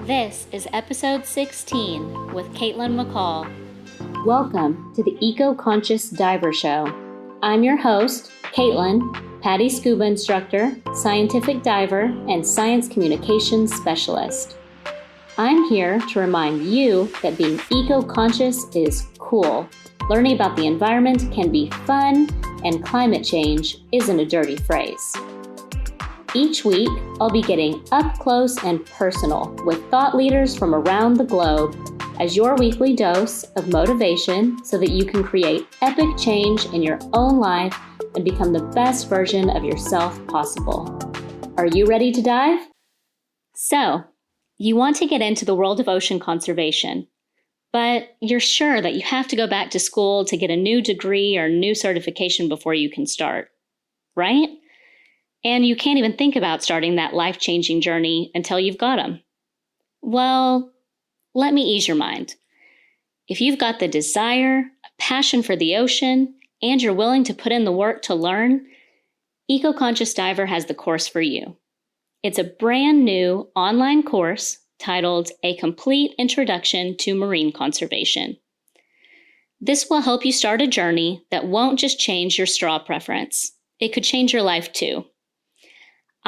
This is episode 16 with Caitlin McCall. Welcome to the Eco-Conscious Diver Show. I'm your host, Caitlin, PADI scuba instructor, scientific diver, and science communications specialist. I'm here to remind you that being eco-conscious is cool. Learning about the environment can be fun, and climate change isn't a dirty phrase. Each week, I'll be getting up close and personal with thought leaders from around the globe as your weekly dose of motivation so that you can create epic change in your own life and become the best version of yourself possible. Are you ready to dive? So, you want to get into the world of ocean conservation, but you're sure that you have to go back to school to get a new degree or new certification before you can start, right? And you can't even think about starting that life-changing journey until you've got them. Well, let me ease your mind. If you've got the desire, a passion for the ocean, and you're willing to put in the work to learn, Eco-Conscious Diver has the course for you. It's a brand new online course titled A Complete Introduction to Marine Conservation. This will help you start a journey that won't just change your straw preference. It could change your life too.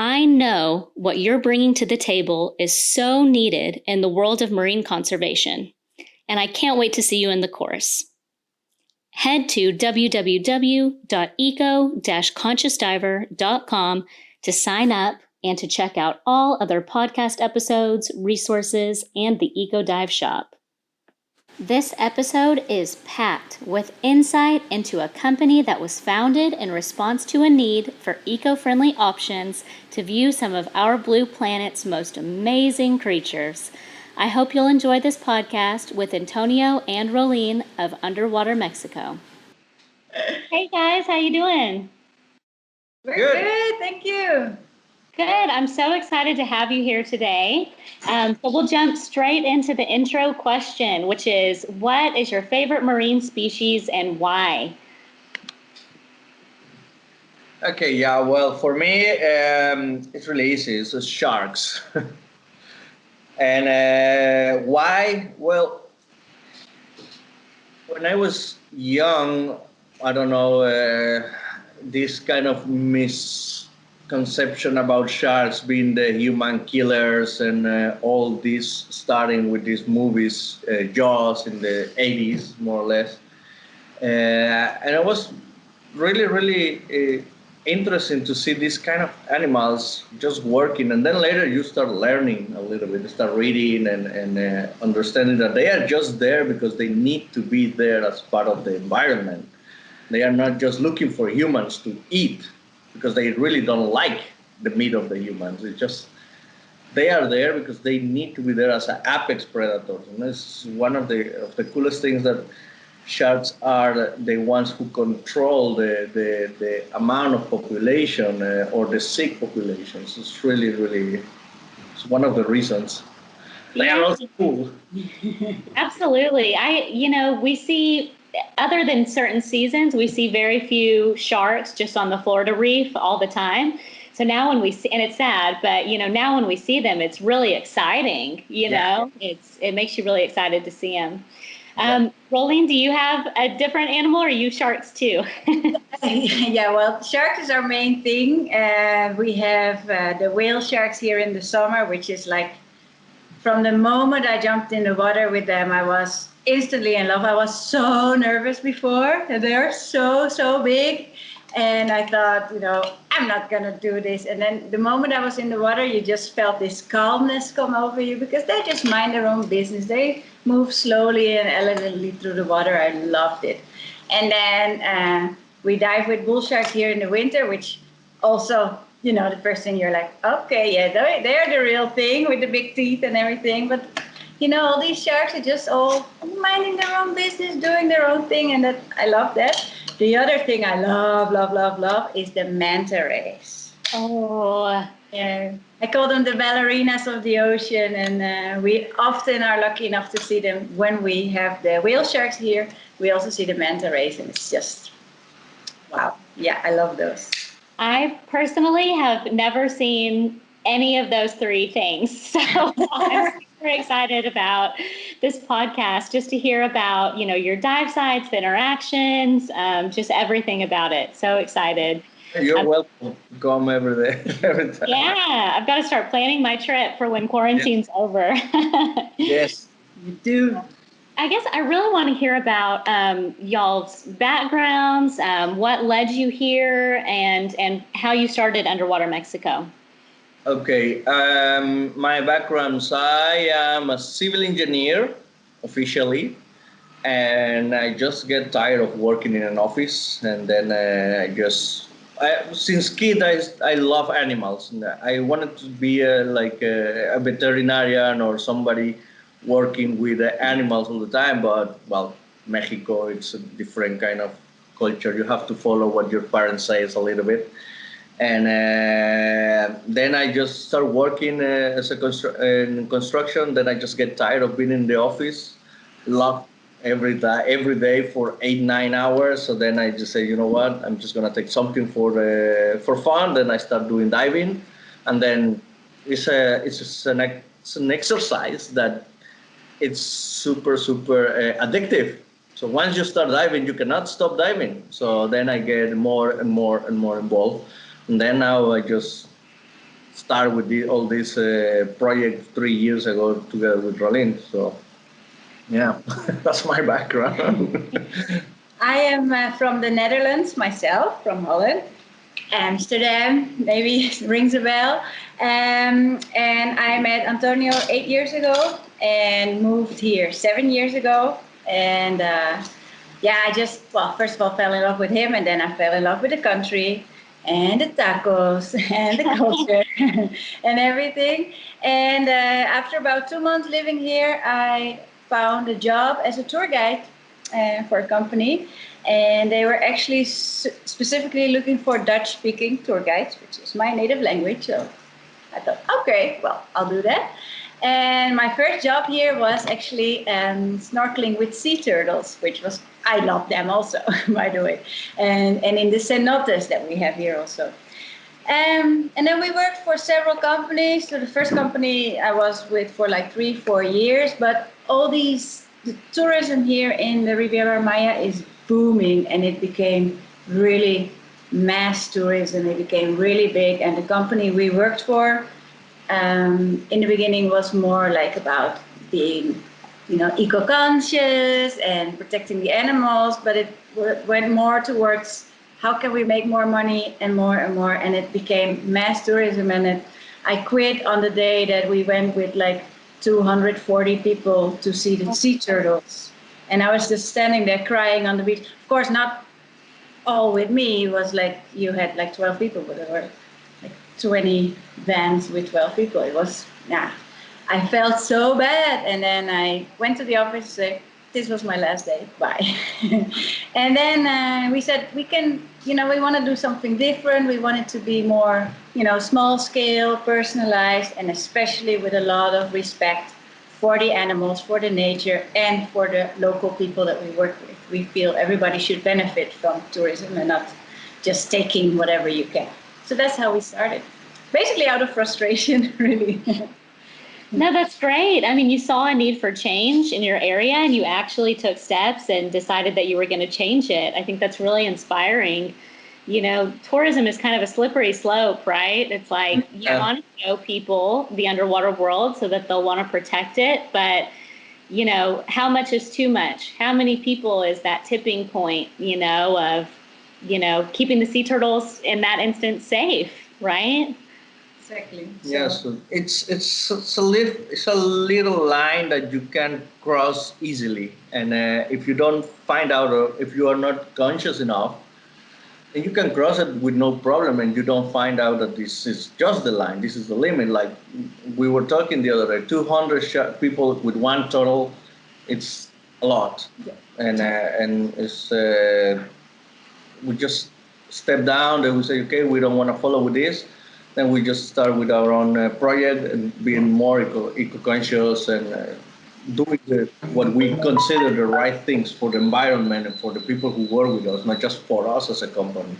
I know what you're bringing to the table is so needed in the world of marine conservation, and I can't wait to see you in the course. Head to www.eco-consciousdiver.com to sign up and to check out all other podcast episodes, resources, and the Eco Dive Shop. This episode is packed with insight into a company that was founded in response to a need for eco-friendly options to view some of our blue planet's most amazing creatures. I hope you'll enjoy this podcast with Antonio and Rolien of Underwater Mexico. Hey guys, how you doing? We're good, thank you. Good. I'm so excited to have you here today. So we'll jump straight into the intro question, which is, what is your favorite marine species and why? Okay, yeah, well, for me, it's really easy. It's sharks. And why? Well, when I was young, I don't know, this kind of misconception about sharks being the human killers and all this starting with these movies, Jaws in the 80s, more or less. And it was really interesting to see these kind of animals just working. And then later you start learning a little bit, you start reading and understanding that they are just there because they need to be there as part of the environment. They are not just looking for humans to eat, because they really don't like the meat of the humans. It's just, they are there because they need to be there as an apex predators. And this is one of the coolest things, that sharks are the ones who control the amount of population or the sick populations. It's really, it's one of the reasons. They are also cool. Absolutely. We see, other than certain seasons, we see very few sharks just on the Florida Reef all the time. So now when we see, and it's sad, but now when we see them, it's really exciting. It makes you really excited to see them. Rolien, do you have a different animal, or are you sharks too? Yeah, well, sharks is our main thing. We have the whale sharks here in the summer, which is like, from the moment I jumped in the water with them, I was instantly in love. I was so nervous before. They're so big. And I thought, I'm not going to do this. And then the moment I was in the water, you just felt this calmness come over you, because they just mind their own business. They move slowly and elegantly through the water. I loved it. And then we dive with bull sharks here in the winter, which also, the first thing you're like, okay, yeah, they're the real thing with the big teeth and everything. But all these sharks are just all minding their own business, doing their own thing, and I love that. The other thing I love is the manta rays. Oh. Yeah. I call them the ballerinas of the ocean, and we often are lucky enough to see them when we have the whale sharks here. We also see the manta rays, and it's just, wow. Yeah, I love those. I personally have never seen any of those three things. So I'm super super excited about this podcast, just to hear about, your dive sites, the interactions, just everything about it. So excited. You're welcome. Come every day, every time. Yeah, I've got to start planning my trip for when quarantine's over. Yes. You do. I guess I really want to hear about y'all's backgrounds, what led you here, and how you started Underwater Mexico. Okay. My backgrounds, I am a civil engineer officially, and I just get tired of working in an office, and then since kid I love animals, and I wanted to be a veterinarian or somebody working with animals all the time. But well, Mexico, it's a different kind of culture. You have to follow what your parents say a little bit. And then I just start working as in construction. Then I just get tired of being in the office, locked every day for 8-9 hours. So then I just say, you know what, I'm just gonna take something for fun. Then I start doing diving, and then it's an exercise that it's super addictive. So once you start diving, you cannot stop diving. So then I get more and more involved. And then now I just start with all this project 3 years ago together with Rolien. So yeah, that's my background. I am from the Netherlands myself, from Holland. Amsterdam, maybe rings a bell. And I met Antonio 8 years ago and moved here 7 years ago. And first of all, fell in love with him, and then I fell in love with the country and the tacos and the culture and everything. And after about 2 months living here, I found a job as a tour guide for a company. And they were actually specifically looking for Dutch-speaking tour guides, which is my native language. So I thought, okay, well, I'll do that. And my first job here was actually snorkeling with sea turtles, I love them also, by the way. And in the cenotes that we have here also. And then we worked for several companies. So the first company I was with for like 3-4 years, but the tourism here in the Riviera Maya is booming, and it became really mass tourism. It became really big, and the company we worked for in the beginning was more like about being, eco-conscious and protecting the animals, but it went more towards how can we make more money and more, and it became mass tourism. And I quit on the day that we went with like 240 people to see the sea turtles. And I was just standing there crying on the beach. Of course, not all with me. It was like you had like 12 people, but there were like 20 vans with 12 people. It was, I felt so bad. And then I went to the office and said, this was my last day, bye. And then we said, we want to do something different. We want it to be more, small scale, personalized, and especially with a lot of respect for the animals, for the nature, and for the local people that we work with. We feel everybody should benefit from tourism and not just taking whatever you can. So that's how we started. Basically out of frustration, really. No, that's great. I mean, you saw a need for change in your area, and you actually took steps and decided that you were going to change it. I think that's really inspiring. Tourism is kind of a slippery slope, right? It's like you want to show people the underwater world so that they'll want to protect it. But, how much is too much? How many people is that tipping point, of, keeping the sea turtles in that instance safe, right? Exactly. Yes, it's a little line that you can cross easily, and if you don't find out, or if you are not conscious enough, then you can cross it with no problem, and you don't find out that this is just the line. This is the limit. Like we were talking the other day, 200 people with one turtle, it's a lot, and it's we just step down. Then we say, okay, we don't want to follow with this. Then we just start with our own project and being more eco-conscious and doing what we consider the right things for the environment and for the people who work with us, not just for us as a company.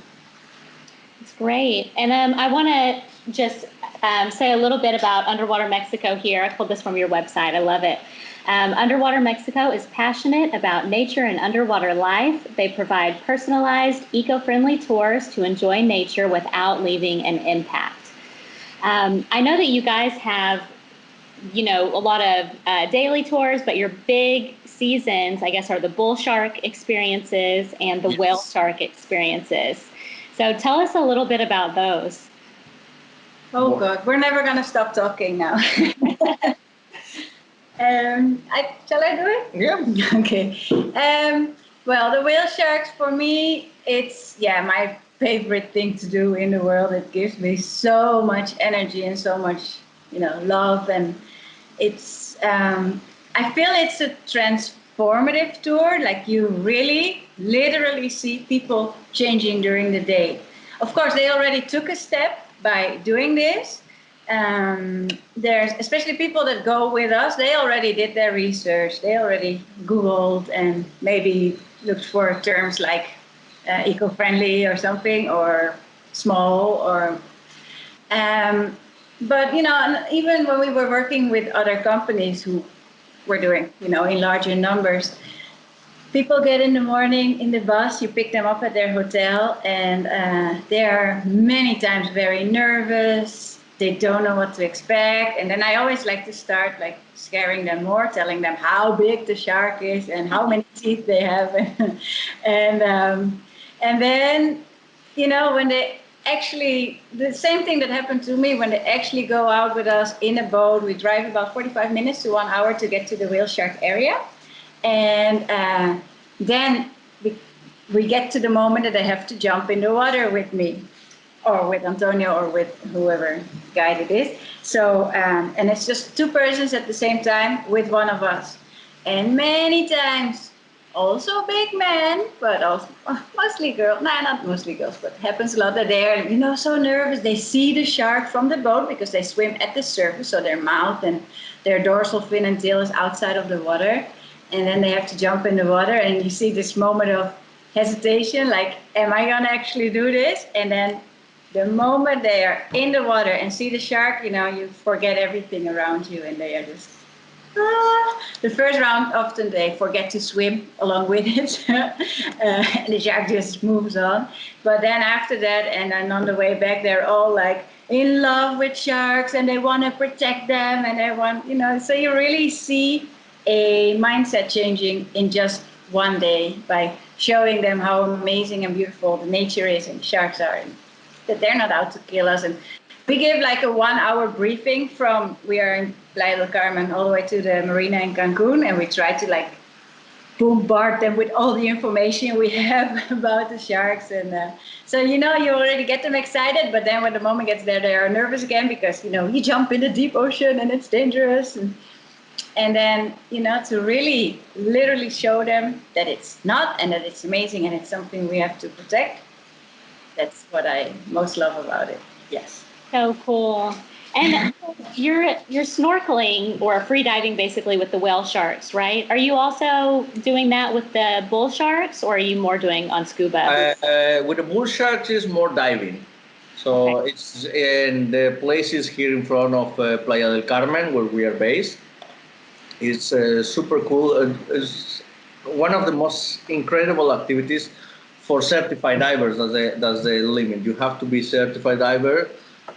It's great. And I want to just say a little bit about Underwater Mexico here. I pulled this from your website. I love it. Underwater Mexico is passionate about nature and underwater life. They provide personalized, eco-friendly tours to enjoy nature without leaving an impact. I know that you guys have, a lot of daily tours, but your big seasons, I guess, are the bull shark experiences and the whale shark experiences. So tell us a little bit about those. Oh God, we're never going to stop talking now. Shall I do it? Yeah. Okay. Well, the whale sharks for me, it's my favorite thing to do in the world. It gives me so much energy and so much, love, and it's. I feel it's a transformative tour. Like you really, literally see people changing during the day. Of course, they already took a step by doing this. There's especially people that go with us, they already did their research, they already Googled and maybe looked for terms like eco-friendly or something, or small, or but even when we were working with other companies who were doing in larger numbers, people get in the morning in the bus, you pick them up at their hotel, and they are many times very nervous. They don't know what to expect. And then I always like to start like scaring them more, telling them how big the shark is and how many teeth they have. And then, when they actually, the same thing that happened to me, when they actually go out with us in a boat, we drive about 45 minutes to 1 hour to get to the whale shark area. And then we get to the moment that they have to jump in the water with me, or with Antonio, or with whoever guide it is. So, and it's just two persons at the same time with one of us. And many times, also big men, but also mostly girls. No, not mostly girls, but happens a lot that they are, so nervous. They see the shark from the boat because they swim at the surface, so their mouth and their dorsal fin and tail is outside of the water. And then they have to jump in the water, and you see this moment of hesitation, like, am I gonna actually do this? And then the moment they are in the water and see the shark, you forget everything around you, and they are just, The first round, often they forget to swim along with it, and the shark just moves on. But then after that, and then on the way back, they're all like in love with sharks, and they want to protect them, and they want, so you really see a mindset changing in just one day by showing them how amazing and beautiful the nature is and sharks are, and that they're not out to kill us. And we give like a 1 hour briefing from, we are in Playa del Carmen all the way to the marina in Cancun, and we try to like bombard them with all the information we have about the sharks. And so, you already get them excited, but then when the moment gets there, they are nervous again because, you jump in the deep ocean and it's dangerous. And then, to really literally show them that it's not, and that it's amazing, and it's something we have to protect. That's what I most love about it. Yes. So cool. And you're snorkeling or free diving basically with the whale sharks, right? Are you also doing that with the bull sharks, or are you more doing on scuba? With the bull sharks is more diving. So It's in the places here in front of Playa del Carmen where we are based. It's super cool. It's one of the most incredible activities for certified divers. That's the limit. You have to be certified diver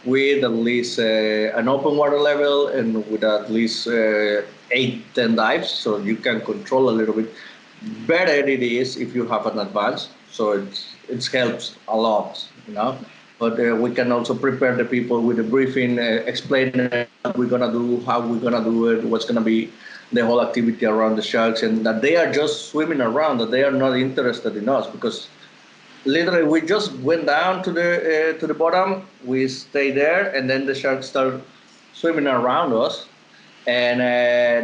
with at least an open water level and with at least 8-10 dives, so you can control a little bit better it is if you have an advance. So it helps a lot, But we can also prepare the people with a briefing, explain what we're gonna do, how we're gonna do it, what's gonna be the whole activity around the sharks, and that they are just swimming around, that they are not interested in us, because literally we just went down to the bottom, we stay there, and then the sharks start swimming around us, and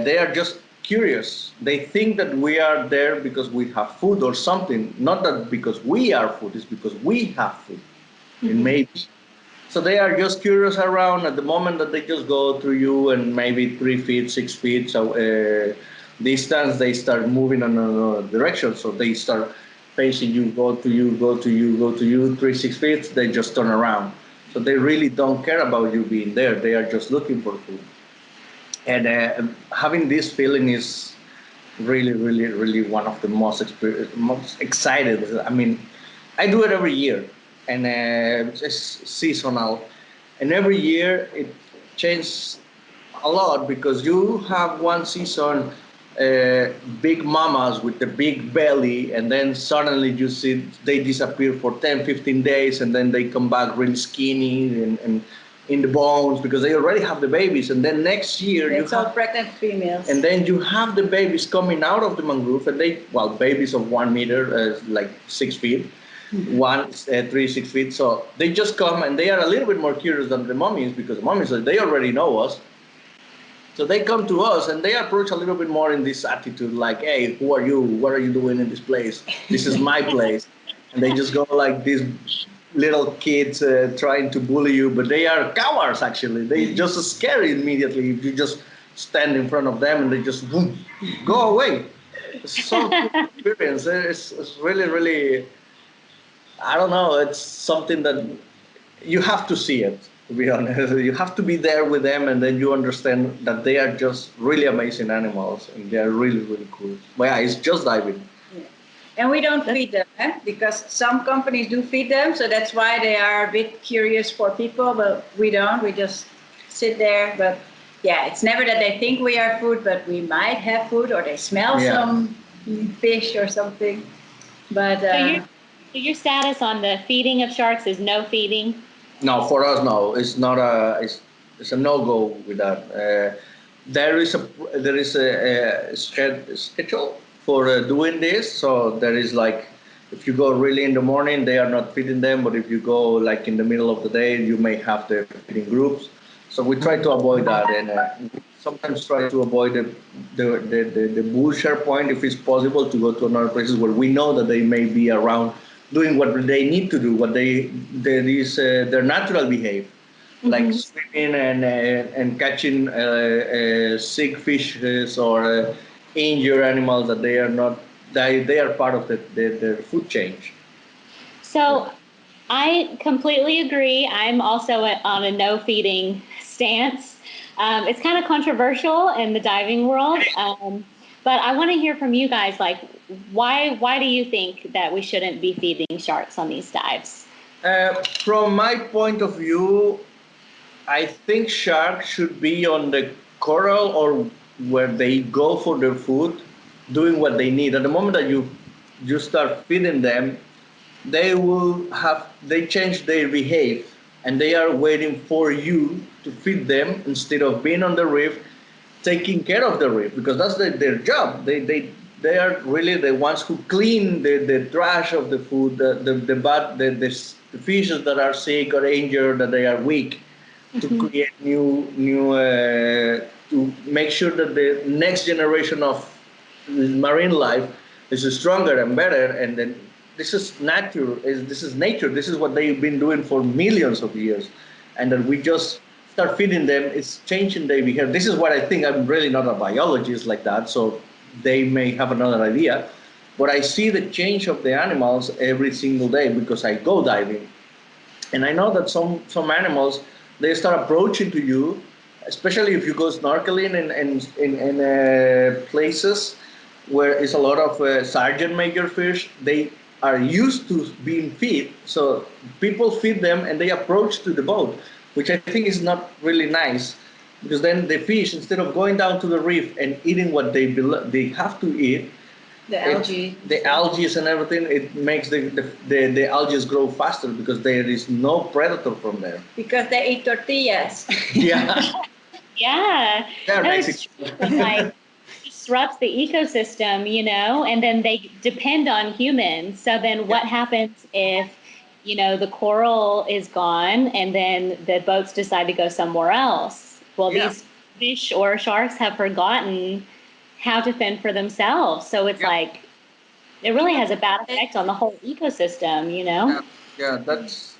they are just curious. They think that we are there because we have food or something, not that because we are food, it's because we have food. And maybe so they are just curious around. At the moment that they just go through you and maybe 3 feet, 6 feet distance, they start moving in another direction. So they start facing you, go to you, go to you, go to you, 3, 6 feet. They just turn around. So they really don't care about you being there. They are just looking for food. And having this feeling is really, really, really one of the most excited. I mean, I do it every year, and it's seasonal, and every year it changes a lot because you have one season, big mamas with the big belly, and then suddenly you see they disappear for 10, 15 days, and then they come back really skinny and in the bones because they already have the babies. And then next year it's all pregnant females. and then you have the babies coming out of the mangrove, and babies of 1 meter, like 6 feet, 3, 6 feet. So they just come, and they are a little bit more curious than the mummies because the mummies, they already know us. So they come to us and they approach a little bit more in this attitude, like, hey, who are you? What are you doing in this place? This is my place. And they just go like these little kids trying to bully you, but they are cowards, actually. They just scare you immediately if you just stand in front of them and they just boom, go away. It's so cool experience. It's really, really, I don't know, it's something that you have to see it, to be honest. You have to be there with them, and then you understand that they are just really amazing animals, and they are really, really cool. But yeah, it's just diving. Yeah. And we don't feed them, because some companies do feed them, so that's why they are a bit curious for people, but we don't. We just sit there. But yeah, it's never that they think we are food, but we might have food, or they smell some fish or something. But so your status on the feeding of sharks is no feeding? No, for us, no. It's not it's a no-go with that. There is a schedule for doing this. So there is like, if you go really in the morning, they are not feeding them. But if you go like in the middle of the day, you may have the feeding groups. So we try to avoid that, and we sometimes try to avoid the busher point if it's possible, to go to another places where we know that they may be around doing what they need to do, what their natural behavior, like swimming and catching sick fishes or injured animals that they are not, they are part of the food chain. So I completely agree. I'm also on a no feeding stance. It's kind of controversial in the diving world, but I want to hear from you guys. Like, why do you think that we shouldn't be feeding sharks on these dives? From my point of view, I think sharks should be on the coral or where they go for their food, doing what they need. At the moment that you start feeding them, they change their behavior, and they are waiting for you to feed them instead of being on the reef, taking care of the reef, because that's their job. They are really the ones who clean the trash of the food, the fishes that are sick or injured, that they are weak, to create to make sure that the next generation of marine life is stronger and better. And then this is nature. This is what they've been doing for millions of years, and that we just start feeding them. It's changing their behavior. This is what I think. I'm really not a biologist like that, so they may have another idea. But I see the change of the animals every single day because I go diving, and I know that some animals, they start approaching to you, especially if you go snorkeling in places where it's a lot of sergeant major fish. They are used to being fed, so people feed them and they approach to the boat, which I think is not really nice, because then the fish, instead of going down to the reef and eating what they have to eat, the algae and everything, it makes the algae grow faster because there is no predator from there. Because they eat tortillas. Yeah. Yeah. They're Mexican. Like, disrupts the ecosystem, and then they depend on humans. So then what happens if, the coral is gone and then the boats decide to go somewhere else? Well, these fish or sharks have forgotten how to fend for themselves. So it's like, it really has a bad effect on the whole ecosystem, Yeah, that's...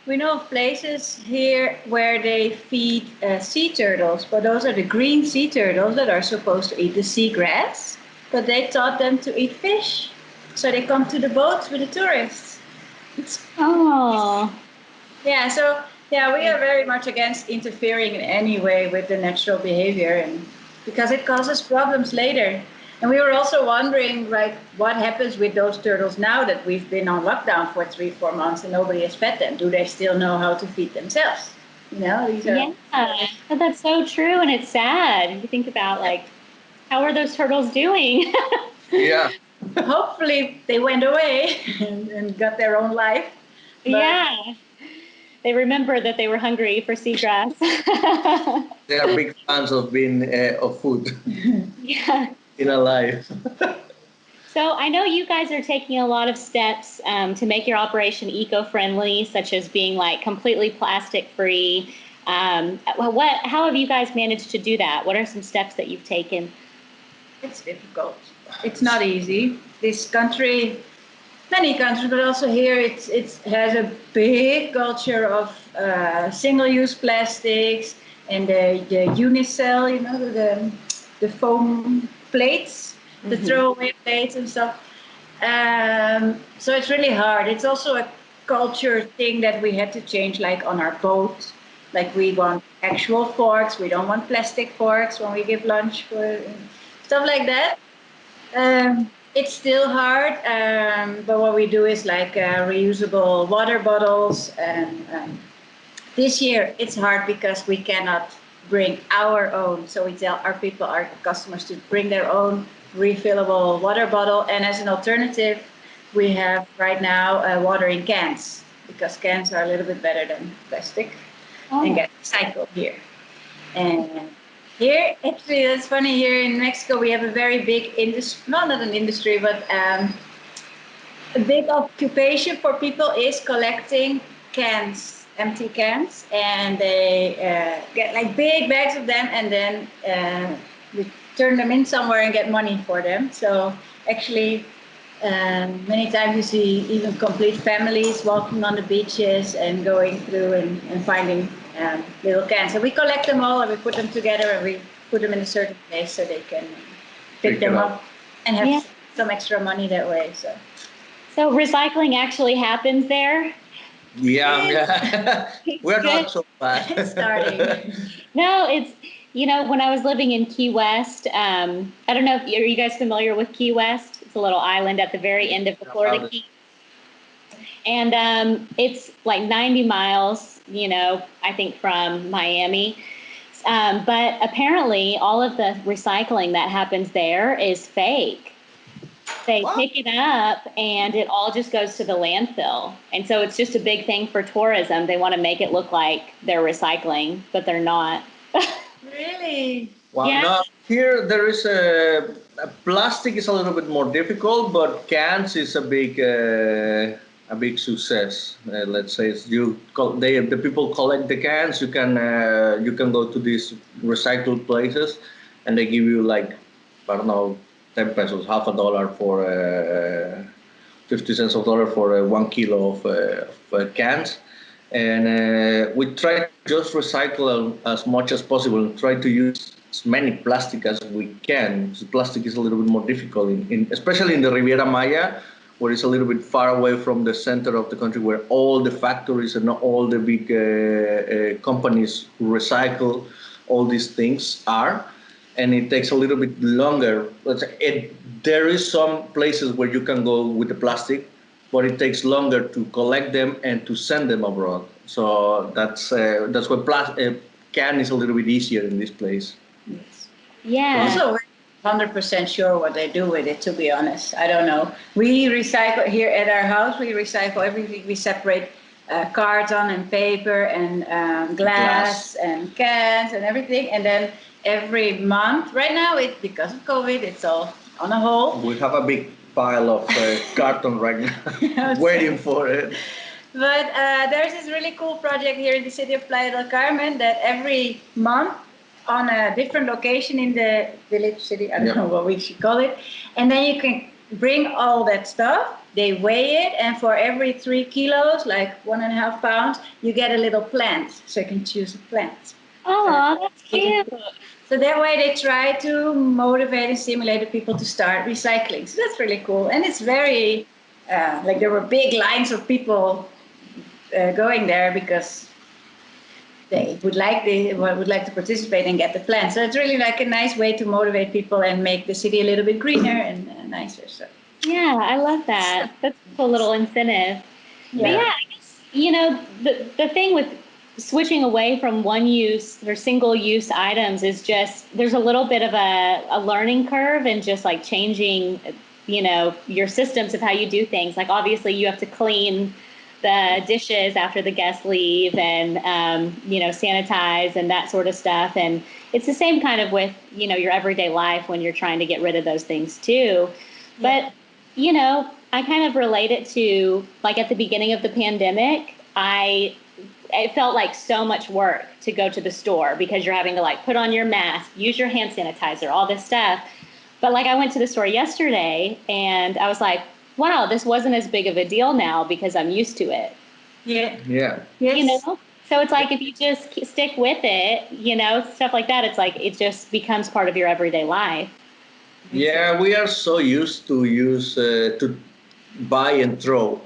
We know of places here where they feed sea turtles, but those are the green sea turtles that are supposed to eat the seagrass, but they taught them to eat fish. So they come to the boats with the tourists. Oh. Yeah, so yeah, we are very much against interfering in any way with the natural behavior, and because it causes problems later. And we were also wondering, like, what happens with those turtles now that we've been on lockdown for 3, 4 months and nobody has fed them? Do they still know how to feed themselves? These are. Yeah, that's so true. And it's sad. You think about like, how are those turtles doing? Yeah. Hopefully they went away and got their own life. But Yeah. They remember that they were hungry for seagrass. They are big fans of being of food Yeah. in a life. So I know you guys are taking a lot of steps to make your operation eco-friendly, such as being like completely plastic-free. How have you guys managed to do that? What are some steps that you've taken? it's difficult. It's not easy. This country, many countries, but also here, it has a big culture of single-use plastics and the unicell, the foam plates, the throwaway plates and stuff. So it's really hard. It's also a culture thing that we had to change, like on our boat. Like we want actual forks. We don't want plastic forks when we give lunch, for stuff like that. It's still hard, but what we do is like reusable water bottles. And this year it's hard because we cannot bring our own. So we tell our people, our customers, to bring their own refillable water bottle. And as an alternative, we have right now water in cans, because cans are a little bit better than plastic and Oh, get recycled here. And here, actually, that's funny. Here in Mexico, we have a very big industry, not an industry, but a big occupation for people is collecting cans, empty cans, and they get like big bags of them, and then we turn them in somewhere and get money for them. So actually, many times you see even complete families walking on the beaches and going through and finding little cans. And we collect them all and we put them together and we put them in a certain place so they can pick them up and have yeah. some extra money that way. So recycling actually happens there? Yeah, It's, yeah. It's We're good. not so bad. it's starting. No, when I was living in Key West, I don't know if are you guys familiar with Key West? It's a little island at the very end of the Florida About it. Keys. And it's like 90 miles, I think from Miami. But apparently, all of the recycling that happens there is fake. They What? pick it up and it all just goes to the landfill. And so it's just a big thing for tourism. They want to make it look like they're recycling, but they're not. Really? Well, Yeah. no, here there is a plastic is a little bit more difficult, but cans is a big success. Let's say the people collect the cans. You can go to these recycled places, and they give you like, I don't know, 10 pesos, half a dollar for 50 cents of dollar for 1 kilo of cans. And we try to just recycle as much as possible and try to use as many plastic as we can. So plastic is a little bit more difficult, especially in the Riviera Maya, where it's a little bit far away from the center of the country, where all the factories and all the big companies who recycle all these things are. And it takes a little bit longer. There is some places where you can go with the plastic, but it takes longer to collect them and to send them abroad. So that's why can is a little bit easier in this place. Yes. Yeah. Also, we're 100% sure what they do with it, to be honest. I don't know. We recycle here at our house, we recycle everything. We separate carton and paper and glass and cans and everything. And then every month, right now, because of COVID, it's all on a hold. We have a big pile of carton right now, waiting for it. But there's this really cool project here in the city of Playa del Carmen that every month on a different location in the village city, I don't know what we should call it, and then you can bring all that stuff. They weigh it, and for every 3 kilos, like 1.5 pounds, you get a little plant. So you can choose a plant. Oh, that's cute. So that way they try to motivate and stimulate the people to start recycling. So that's really cool. And it's very, like there were big lines of people going there because they would like to participate and get the plan. So it's really like a nice way to motivate people and make the city a little bit greener and nicer. So Yeah, I love that. That's a cool little incentive. But yeah, I guess, the thing with switching away from one use or single use items is just there's a little bit of a learning curve and just like changing, your systems of how you do things. Like obviously you have to clean the dishes after the guests leave and, sanitize and that sort of stuff. And it's the same kind of with, your everyday life when you're trying to get rid of those things too. But, I kind of relate it to like at the beginning of the pandemic, it felt like so much work to go to the store because you're having to like put on your mask, use your hand sanitizer, all this stuff. But like I went to the store yesterday and I was like, wow, this wasn't as big of a deal now because I'm used to it. Yeah. Yes. So it's like if you just stick with it, stuff like that, it's like it just becomes part of your everyday life. Yeah, we are so used to to buy and throw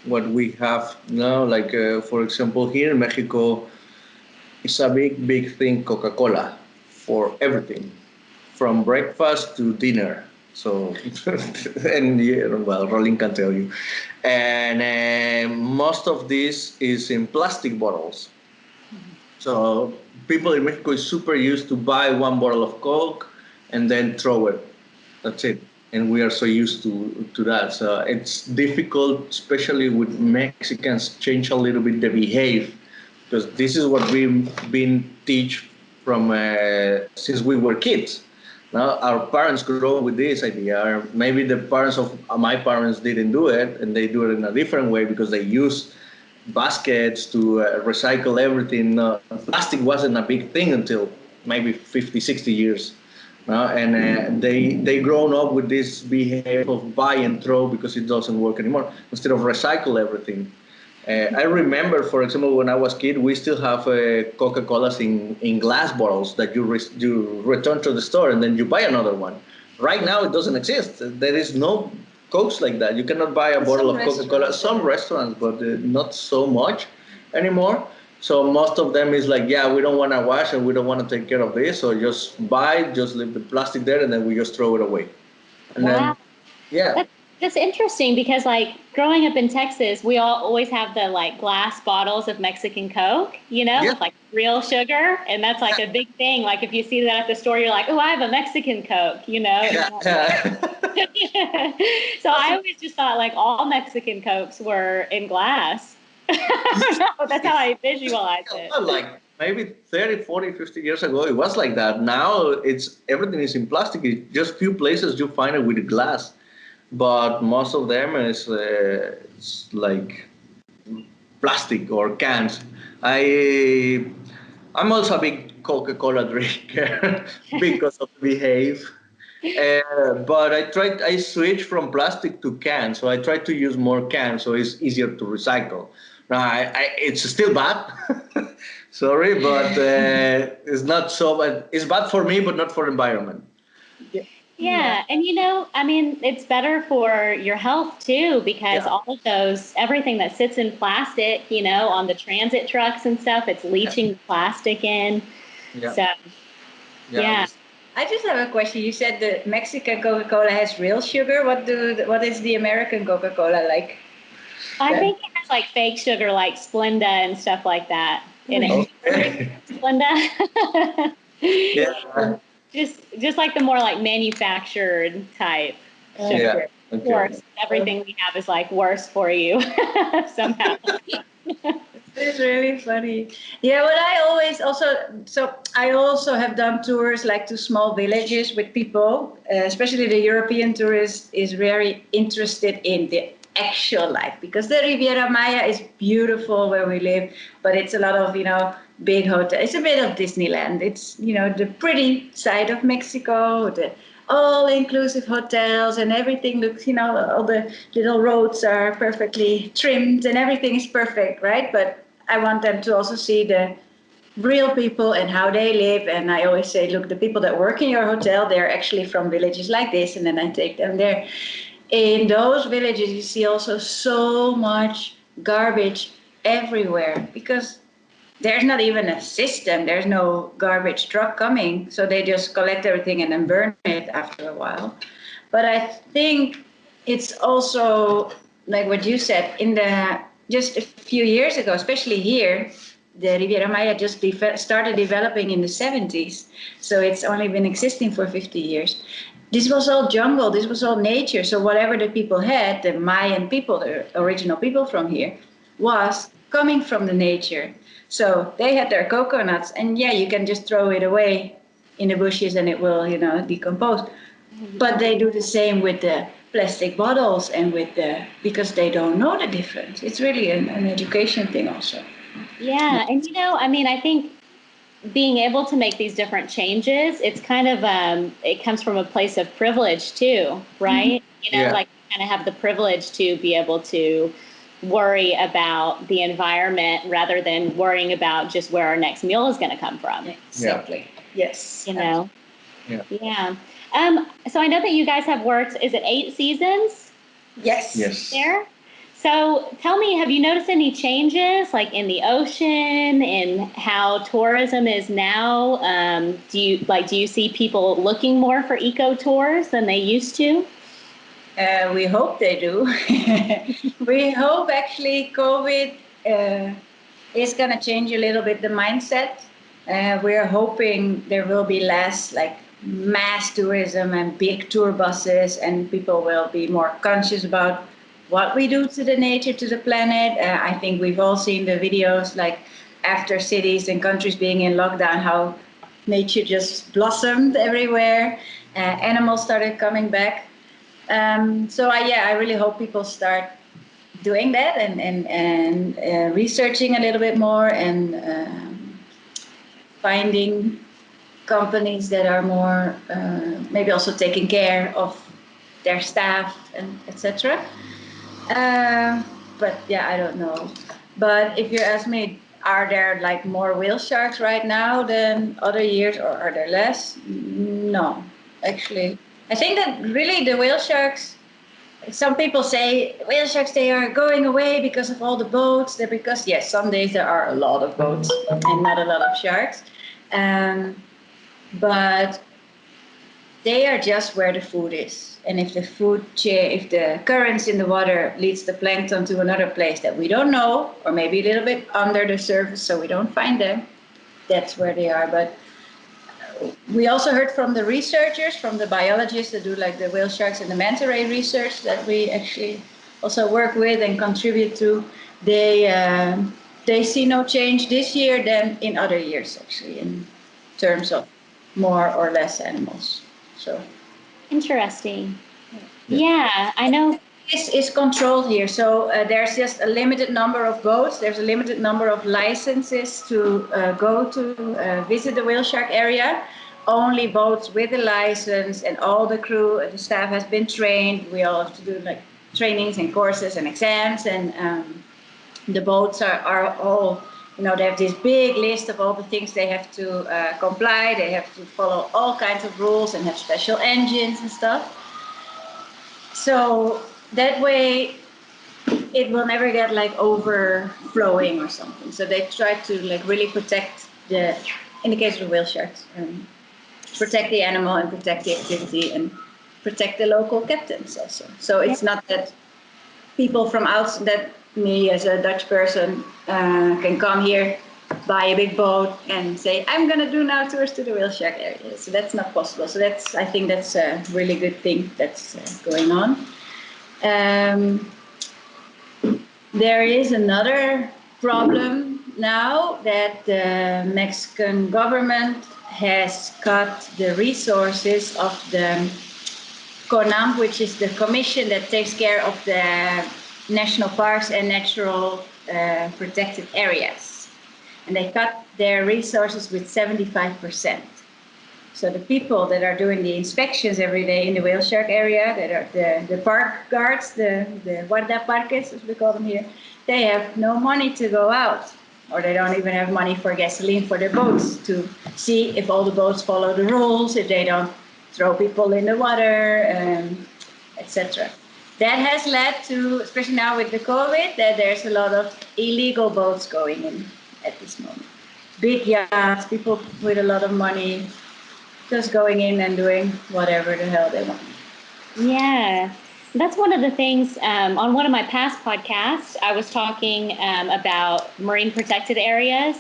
what we have now. Like for example, here in Mexico, it's a big thing. Coca-Cola for everything, from breakfast to dinner. So, and well, Rolien can tell you. And most of this is in plastic bottles. So people in Mexico is super used to buy one bottle of Coke and then throw it. That's it. And we are so used to that. So it's difficult, especially with Mexicans, change a little bit the behave because this is what we've been teach from since we were kids. Now our parents grew up with this idea, or maybe the parents of my parents didn't do it, and they do it in a different way because they use baskets to recycle everything. Plastic wasn't a big thing until maybe 50, 60 years. And they grown up with this behavior of buy and throw because it doesn't work anymore instead of recycle everything. I remember, for example, when I was a kid, we still have Coca-Colas in glass bottles that you return to the store and then you buy another one. Right now, it doesn't exist. There is no Cokes like that. You cannot buy a bottle of Coca-Cola. Some restaurants, but not so much anymore. So most of them is like, yeah, we don't want to wash and we don't want to take care of this. So just leave the plastic there, and then we just throw it away. And then, yeah. That's interesting because like growing up in Texas, we all always have the like glass bottles of Mexican Coke, with like real sugar. And that's like a big thing. Like if you see that at the store, you're like, oh, I have a Mexican Coke, Yeah. So I always just thought like all Mexican Cokes were in glass. That's how I visualize it. Like maybe 30, 40, 50 years ago, it was like that. Now everything is in plastic. It's just few places you find it with glass. But most of them is it's like plastic or cans. I'm also a big Coca-Cola drinker because of behave. But I switched from plastic to cans, so I try to use more cans, so it's easier to recycle. Now, it's still bad, sorry, but it's not so bad. It's bad for me, but not for environment. Yeah. And it's better for your health too, because all of everything that sits in plastic, on the transit trucks and stuff, it's leaching the plastic in. Yeah. So, yeah. I just have a question. You said the Mexican Coca-Cola has real sugar. What is the American Coca-Cola like? I think it has like fake sugar, like Splenda and stuff like that. Splenda. Yeah. Just like the more like manufactured type sugar. Of course, everything we have is like worse for you somehow. It's really funny. Yeah, what I also have done tours like to small villages with people, especially the European tourist is very interested in the actual life because the Riviera Maya is beautiful where we live, but it's a lot of, big hotel. It's a bit of Disneyland. It's, the pretty side of Mexico, the all-inclusive hotels and everything looks, all the little roads are perfectly trimmed and everything is perfect, right? But I want them to also see the real people and how they live. And I always say, look, the people that work in your hotel, they're actually from villages like this. And then I take them there. In those villages, you see also so much garbage everywhere because there's not even a system. There's no garbage truck coming. So they just collect everything and then burn it after a while. But I think it's also like what you said, just a few years ago, especially here, the Riviera Maya just started developing in the 70s. So it's only been existing for 50 years. This was all jungle, this was all nature. So whatever the people had, the Mayan people, the original people from here, was coming from the nature. So they had their coconuts, and yeah, you can just throw it away in the bushes and it will, decompose. But they do the same with the plastic bottles and because they don't know the difference. It's really an education thing also. Yeah. And, I think being able to make these different changes, it's kind of, it comes from a place of privilege too, right? Yeah. Like kind of have the privilege to be able to worry about the environment rather than worrying about just where our next meal is going to come from. Exactly. Yes. Yeah. Yeah. So I know that you guys have worked, is it 8 seasons? Yes. There? So tell me, have you noticed any changes like in the ocean and how tourism is now? Do you see people looking more for eco tours than they used to? We hope they do. We hope actually COVID is going to change a little bit the mindset. We're hoping there will be less like mass tourism and big tour buses, and people will be more conscious about what we do to the nature, to the planet. I think we've all seen the videos like after cities and countries being in lockdown, how nature just blossomed everywhere. Animals started coming back. I really hope people start doing that and researching a little bit more and finding companies that are more maybe also taking care of their staff and etc. But yeah, I don't know. But if you ask me, are there like more whale sharks right now than other years, or are there less? No, actually. I think that really the whale sharks, some people say whale sharks, they are going away because of all the boats. Because, yes, some days there are a lot of boats and not a lot of sharks. But they are just where the food is. And if if the currents in the water leads the plankton to another place that we don't know, or maybe a little bit under the surface so we don't find them, that's where they are. But we also heard from the researchers, from the biologists that do like the whale sharks and the manta ray research that we actually also work with and contribute to. They see no change this year than in other years, actually, in terms of more or less animals. So interesting. Yeah, I know. This is controlled here. So there's just a limited number of boats. There's a limited number of licenses to go to visit the whale shark area. Only boats with a license, and all the crew, the staff has been trained. We all have to do like trainings and courses and exams. And the boats are all, they have this big list of all the things they have to comply. They have to follow all kinds of rules and have special engines and stuff. So that way it will never get like overflowing or something. So they try to like really protect in the case of the whale sharks, protect the animal and protect the activity and protect the local captains also. So it's not that people from outside, that me as a Dutch person can come here, buy a big boat and say, I'm going to do now tours to the whale shark area. So that's not possible. So I think that's a really good thing that's going on. There is another problem now that the Mexican government has cut the resources of the CONAMP, which is the commission that takes care of the national parks and natural protected areas. And they cut their resources with 75%. So the people that are doing the inspections every day in the whale shark area, that are the park guards, the guardaparques, as we call them here, they have no money to go out, or they don't even have money for gasoline for their boats to see if all the boats follow the rules, if they don't throw people in the water, etc. that has led to, especially now with the COVID, that there's a lot of illegal boats going in at this moment. Big yachts, people with a lot of money, just going in and doing whatever the hell they want. Yeah, that's one of the things. On one of my past podcasts, I was talking about marine protected areas,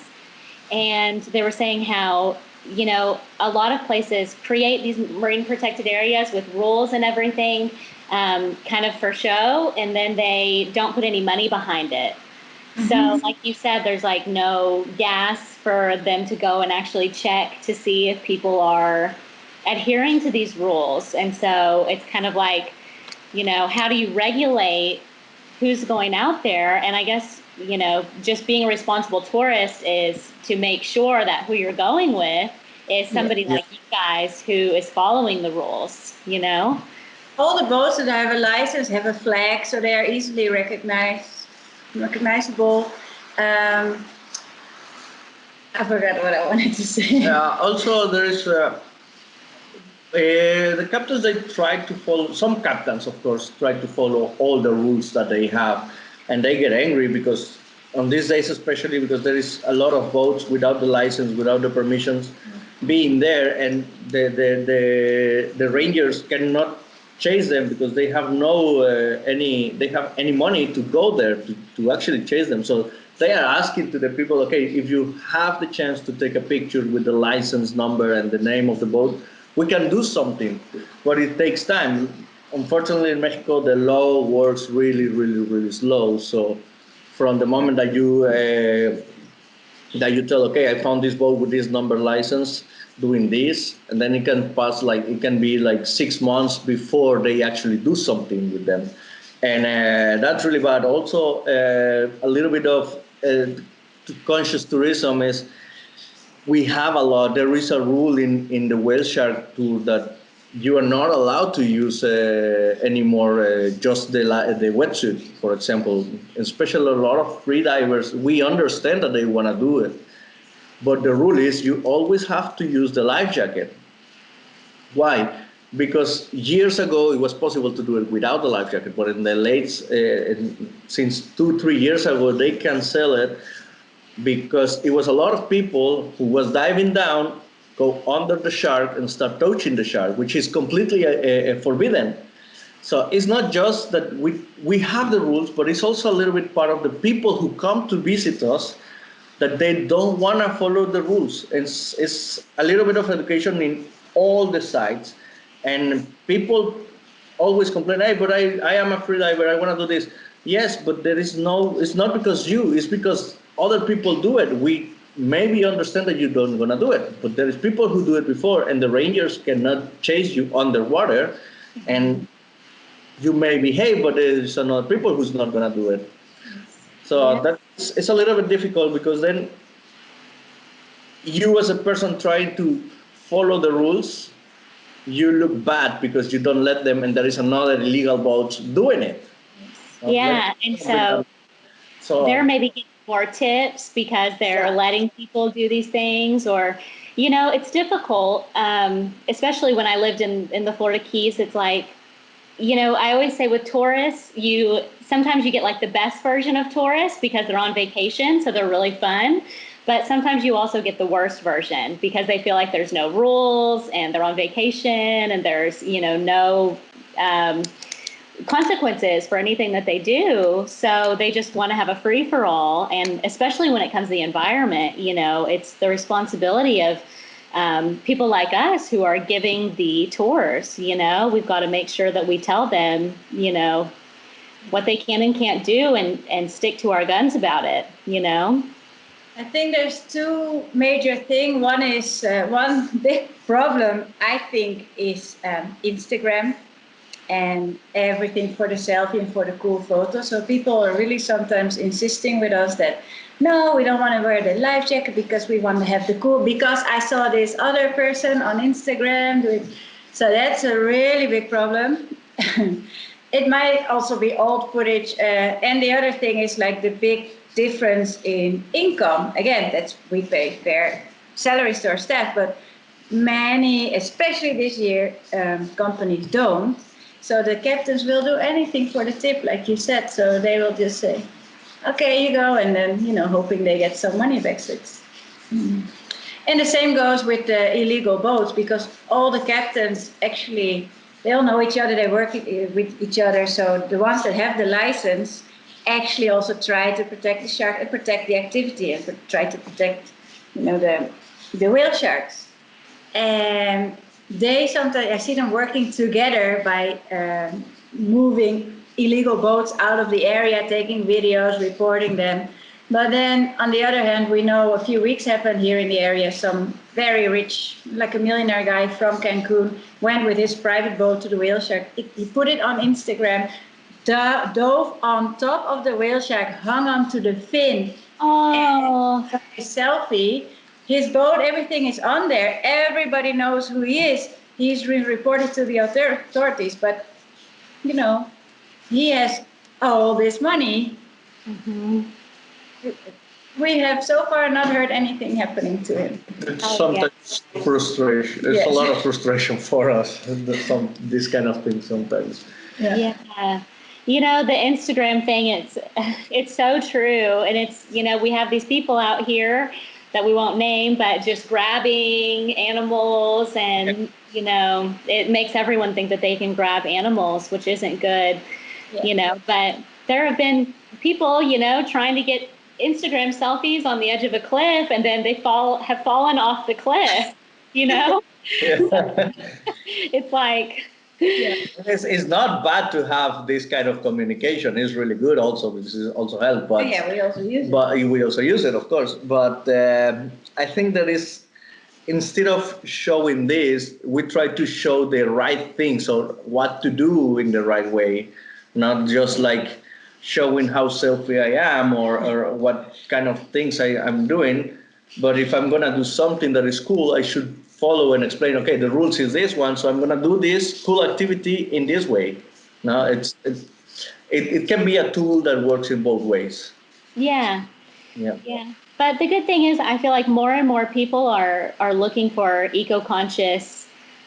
and they were saying how, a lot of places create these marine protected areas with rules and everything, kind of for show, and then they don't put any money behind it. So like you said, there's like no gas for them to go and actually check to see if people are adhering to these rules. And so it's kind of like, how do you regulate who's going out there? And I guess, just being a responsible tourist is to make sure that who you're going with is somebody like you guys who is following the rules, All the boats that have a license have a flag, so they are easily recognizable. I forgot what I wanted to say. Also, there is the captains. They try to follow. Some captains, of course, try to follow all the rules that they have, and they get angry because on these days, especially because there is a lot of boats without the license, without the permissions, being there, and the rangers cannot chase them because they have any money to go there to actually chase them. So they are asking to the people, okay, if you have the chance to take a picture with the license number and the name of the boat, we can do something, but it takes time. Unfortunately, in Mexico, the law works really, really, really slow. So from the moment that you tell, okay, I found this boat with this number license doing this, and then it can pass it can be like 6 months before they actually do something with them. And that's really bad. Also, a little bit of conscious tourism is there is a rule in the whale shark tour that you are not allowed to use anymore just the wetsuit, for example. Especially a lot of free divers, we understand that they want to do it, but the rule is you always have to use the life jacket. Why? Because years ago it was possible to do it without the life jacket, but in the since 2-3 years ago, they canceled it because it was a lot of people who was diving down, go under the shark and start touching the shark, which is completely forbidden. So it's not just that we have the rules, but it's also a little bit part of the people who come to visit us that they don't want to follow the rules. It's a little bit of education in all the sites, and people always complain, hey, but I am a free diver, I want to do this. Yes, but it's not because it's because other people do it. We maybe understand that you don't want to do it, but there is people who do it before, and the rangers cannot chase you underwater, and you may behave, but there's another people who's not going to do it. So it's a little bit difficult because then you as a person trying to follow the rules, you look bad because you don't let them, and there is another illegal boat doing it. Yeah, and so they're maybe getting more tips because they're letting people do these things, or, it's difficult, especially when I lived in the Florida Keys. It's like, I always say with tourists, sometimes you get like the best version of tourists because they're on vacation, so they're really fun. But sometimes you also get the worst version because they feel like there's no rules and they're on vacation and there's, no consequences for anything that they do. So they just want to have a free for all. And especially when it comes to the environment, it's the responsibility of people like us who are giving the tours. We've got to make sure that we tell them, what they can and can't do, and stick to our guns about it, I think there's two major things. One is one big problem, I think, is Instagram and everything for the selfie and for the cool photos. So people are really sometimes insisting with us that, no, we don't want to wear the life jacket because we want to have the cool, because I saw this other person on Instagram doing. So that's a really big problem. It might also be old footage. And the other thing is like the big difference in income. Again, we pay fair salaries to our staff, but many, especially this year, companies don't. So the captains will do anything for the tip, like you said. So they will just say, okay, you go, and then, hoping they get some money back. So and the same goes with the illegal boats, because all the captains actually, they all know each other, they work with each other. So the ones that have the license actually also try to protect the shark and protect the activity and try to protect, the whale sharks. And they sometimes, I see them working together by moving illegal boats out of the area, taking videos, reporting them. But then, on the other hand, we know a few weeks happened here in the area. Some very rich, like a millionaire guy from Cancun, went with his private boat to the whale shark. He put it on Instagram, dove on top of the whale shark, hung onto the fin, and took a selfie. His boat, everything is on there. Everybody knows who he is. He's been reported to the authorities, but he has all this money. Mm-hmm. We have so far not heard anything happening to him. It's sometimes frustration. There's a lot of frustration for us. This kind of thing sometimes. Yeah. The Instagram thing, it's so true. And it's, we have these people out here that we won't name, but just grabbing animals, and, it makes everyone think that they can grab animals, which isn't good, but there have been people, trying to get Instagram selfies on the edge of a cliff, and then they have fallen off the cliff, It's like, it's not bad to have this kind of communication. It's really good. Also, this is also help. But we also use it. But we also use it, of course. But I think that is, instead of showing this, we try to show the right things or what to do in the right way, not just like showing how selfie I am or what kind of things I'm doing. But if I'm gonna do something that is cool, I should follow and explain, okay, the rules is this one, so I'm gonna do this cool activity in this way. Now it can be a tool that works in both ways. Yeah. But the good thing is, I feel like more and more people are looking for eco-conscious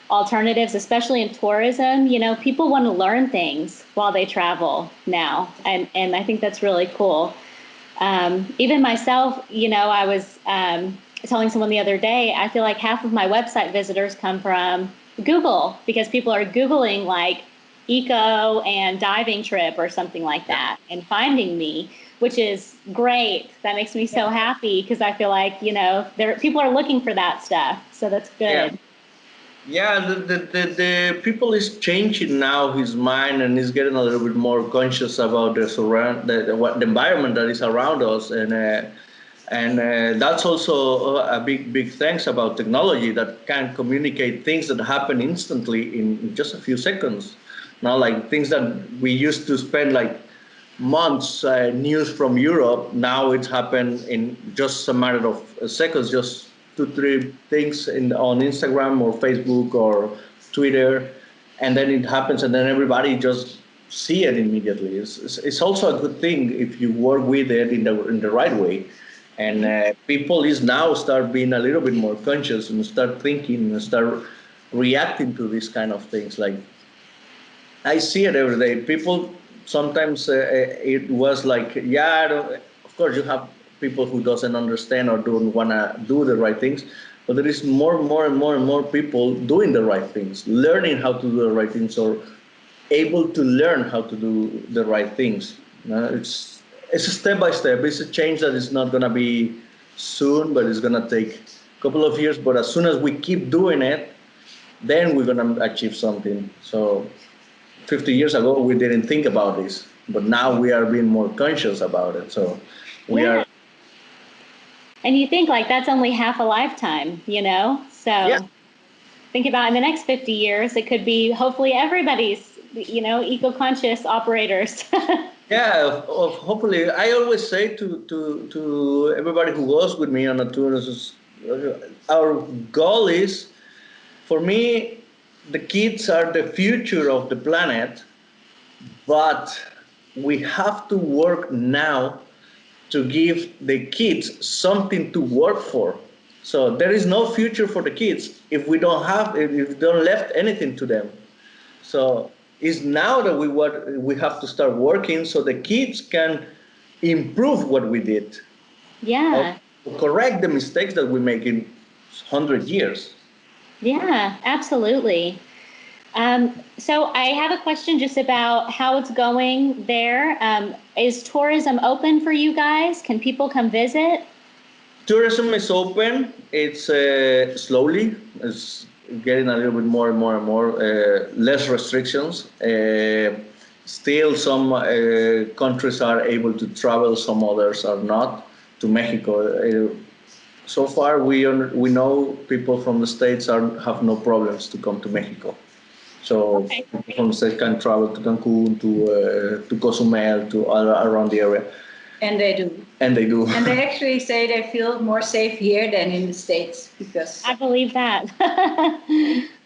alternatives, especially in tourism. People want to learn things while they travel now, and I think that's really cool. Even myself, I was telling someone the other day, I feel like half of my website visitors come from Google, because people are Googling like eco and diving trip or something like that and finding me, which is great. That makes me so happy, because I feel like, people are looking for that stuff. So that's good. Yeah, the people is changing now his mind, and he's getting a little bit more conscious about the environment that is around us, and that's also a big thanks about technology that can communicate things that happen instantly in just a few seconds. Now, like things that we used to spend like months, news from Europe, now it's happened in just a matter of seconds, just 2-3 things on Instagram or Facebook or Twitter, and then it happens, and then everybody just see it immediately. It's also a good thing if you work with it in the right way, and people is now start being a little bit more conscious and start thinking and start reacting to these kind of things. Like I see it every day. People sometimes it was like, of course you have people who doesn't understand or don't want to do the right things, but there is more and more people doing the right things, learning how to do the right things, or able to learn how to do the right things. It's a step by step. It's a change that is not going to be soon, but it's going to take a couple of years. But as soon as we keep doing it, then we're going to achieve something. So 50 years ago, we didn't think about this, but now we are being more conscious about it. So we are. And you think like that's only half a lifetime, So think about in the next 50 years, it could be hopefully everybody's, eco-conscious operators. Hopefully. I always say to everybody who goes with me on a tour, our goal is, for me, the kids are the future of the planet, but we have to work now to give the kids something to work for. So there is no future for the kids if we don't left anything to them. So It's now that we have to start working so the kids can improve what we did. Yeah. Or correct the mistakes that we make in 100 years. Yeah, absolutely. So I have a question just about how it's going there. Is tourism open for you guys? Can people come visit? Tourism is open. It's slowly. It's getting a little bit more and more and more. Less restrictions. Still, some countries are able to travel. Some others are not. To Mexico. So far, we know people from the States have no problems to come to Mexico. So people from the States can travel to Cancun, to Cozumel, to around the area. And they do. And they do. And they actually say they feel more safe here than in the States because I believe that.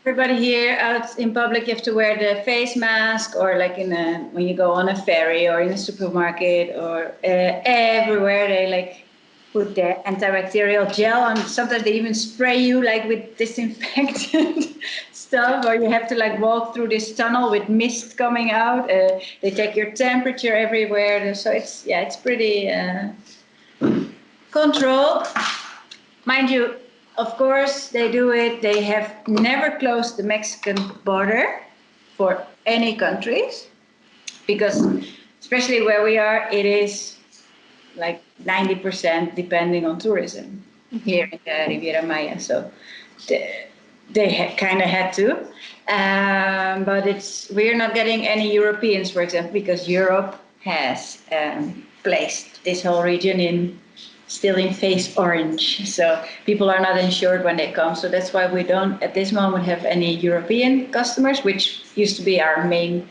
everybody here out in public, you have to wear the face mask, or like when you go on a ferry or in a supermarket, or everywhere they like put the antibacterial gel on. Sometimes they even spray you like with disinfectant stuff, or you have to like walk through this tunnel with mist coming out. They take your temperature everywhere, so it's pretty controlled. Mind you, of course they do it. They have never closed the Mexican border for any countries, because especially where we are, it is like 90% depending on tourism here in the Riviera Maya. So they kind of had to, but we're not getting any Europeans, for example, because Europe has placed this whole region still in phase orange. So people are not insured when they come. So that's why we don't at this moment have any European customers, which used to be our main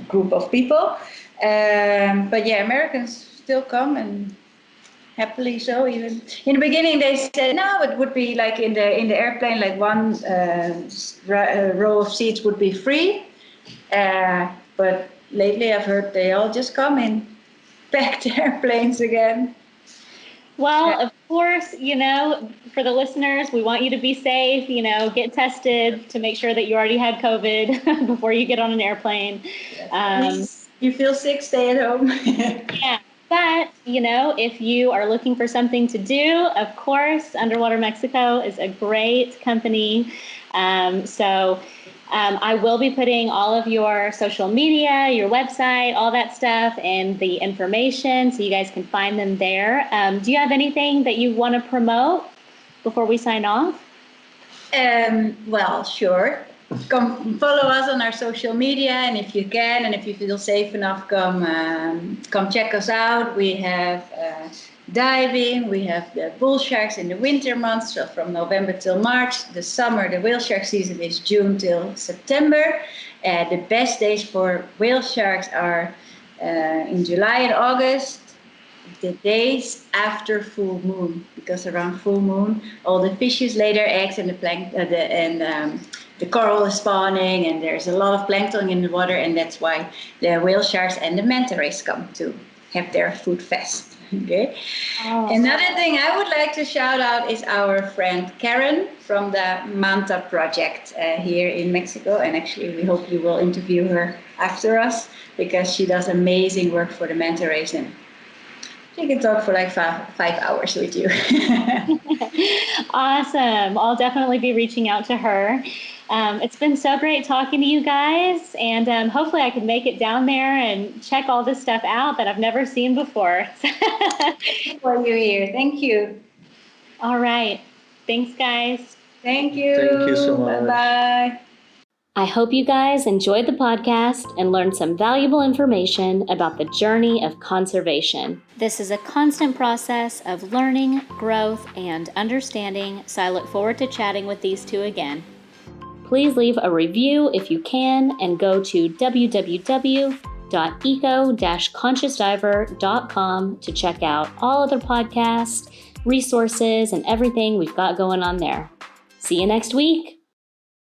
group of people. But yeah, Americans still come, and happily so. Even in the beginning, they said no, it would be like in the airplane, like one row of seats would be free. But lately, I've heard they all just come in packed airplanes again. Well, of course, for the listeners, we want you to be safe, get tested to make sure that you already had COVID before you get on an airplane. You feel sick, stay at home. Yeah. But, if you are looking for something to do, of course, Underwater Mexico is a great company. I will be putting all of your social media, your website, all that stuff, and the information so you guys can find them there. Do you have anything that you want to promote before we sign off? Well, sure. Come follow us on our social media, and if you can, and if you feel safe enough, come check us out. We have diving, we have the bull sharks in the winter months, so from November till March. The summer, the whale shark season is June till September. The best days for whale sharks are in July and August, the days after full moon, because around full moon all the fishes lay their eggs, and the coral is spawning, and there's a lot of plankton in the water, and that's why the whale sharks and the manta rays come to have their food fest. Okay. Oh. Another thing I would like to shout out is our friend Karen from the Manta Project here in Mexico, and actually we hope you will interview her after us, because she does amazing work for the manta rays, and she can talk for like 5 hours with you. Awesome. I'll definitely be reaching out to her. It's been so great talking to you guys, and hopefully I can make it down there and check all this stuff out that I've never seen before. Well, you're here. Thank you. All right. Thanks, guys. Thank you. Thank you so much. Bye-bye. I hope you guys enjoyed the podcast and learned some valuable information about the journey of conservation. This is a constant process of learning, growth, and understanding, so I look forward to chatting with these two again. Please leave a review if you can, and go to www.eco-consciousdiver.com to check out all other podcasts, resources, and everything we've got going on there. See you next week.